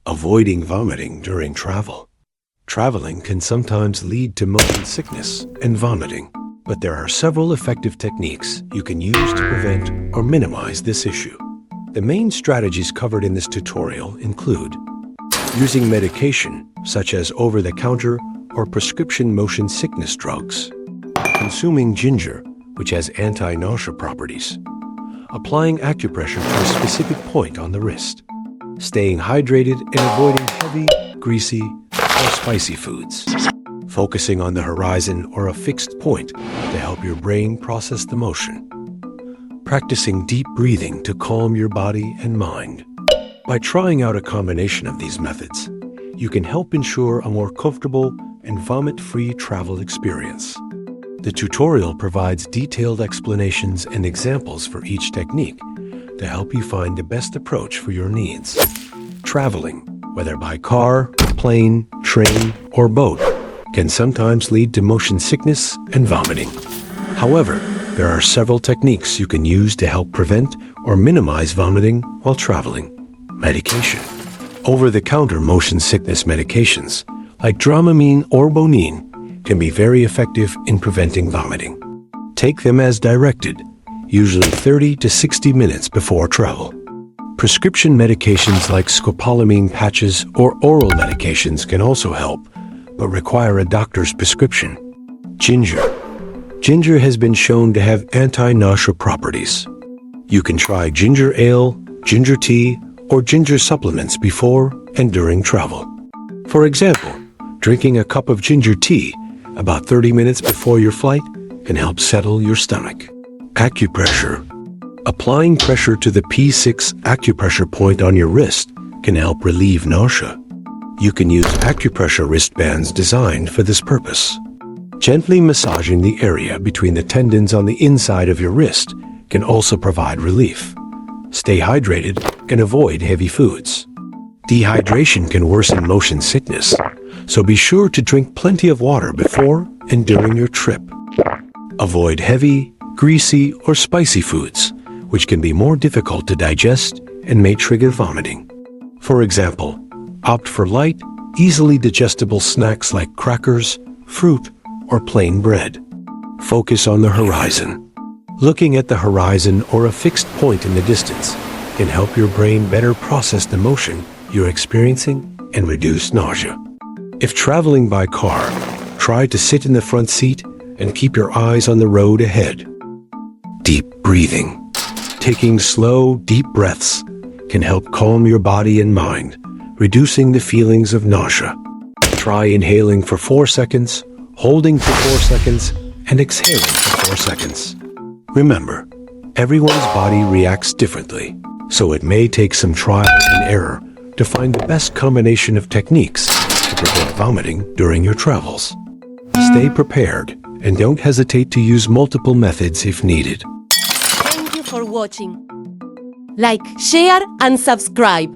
Avoiding vomiting during travel. Traveling can sometimes lead to motion sickness and vomiting, but there are several effective techniques you can use to prevent or minimize this issue. The main strategies covered in this tutorial include using medication such as over-the-counter or prescription motion sickness drugs, consuming ginger, which has anti-nausea properties, applying acupressure to a specific point on the wrist, staying hydrated and avoiding heavy, greasy, or spicy foods, focusing on the horizon or a fixed point to help your brain process the motion, practicing deep breathing to calm your body and mind. By trying out a combination of these methods, you can help ensure a more comfortable and vomit-free travel experience. The tutorial provides detailed explanations and examples for each technique to help you find the best approach for your needs. Traveling, whether by car, plane, train, or boat, can sometimes lead to motion sickness and vomiting. However, there are several techniques you can use to help prevent or minimize vomiting while traveling. Medication. Over-the-counter motion sickness medications, like Dramamine or Bonine, can be very effective in preventing vomiting. Take them as directed, usually 30 to 60 minutes before travel. Prescription medications like scopolamine patches or oral medications can also help, but require a doctor's prescription. Ginger. Ginger has been shown to have anti-nausea properties. You can try ginger ale, ginger tea, or ginger supplements before and during travel. For example, drinking a cup of ginger tea about 30 minutes before your flight can help settle your stomach. Acupressure. Applying pressure to the P6 acupressure point on your wrist can help relieve nausea. You can use acupressure wristbands designed for this purpose. Gently massaging the area between the tendons on the inside of your wrist can also provide relief. Stay hydrated and avoid heavy foods. Dehydration can worsen motion sickness, so be sure to drink plenty of water before and during your trip. Avoid heavy, greasy, or spicy foods, which can be more difficult to digest and may trigger vomiting. For example, opt for light, easily digestible snacks like crackers, fruit, or plain bread. Focus on the horizon. Looking at the horizon or a fixed point in the distance can help your brain better process the motion you're experiencing and reduce nausea. If traveling by car, try to sit in the front seat and keep your eyes on the road ahead. Deep breathing. Taking slow, deep breaths can help calm your body and mind, reducing the feelings of nausea. Try inhaling for 4 seconds, holding for 4 seconds, and exhaling for 4 seconds. Remember, everyone's body reacts differently, so it may take some trial and error to find the best combination of techniques to prevent vomiting during your travels. Stay prepared and don't hesitate to use multiple methods if needed. Thank you for watching. Like, share and subscribe.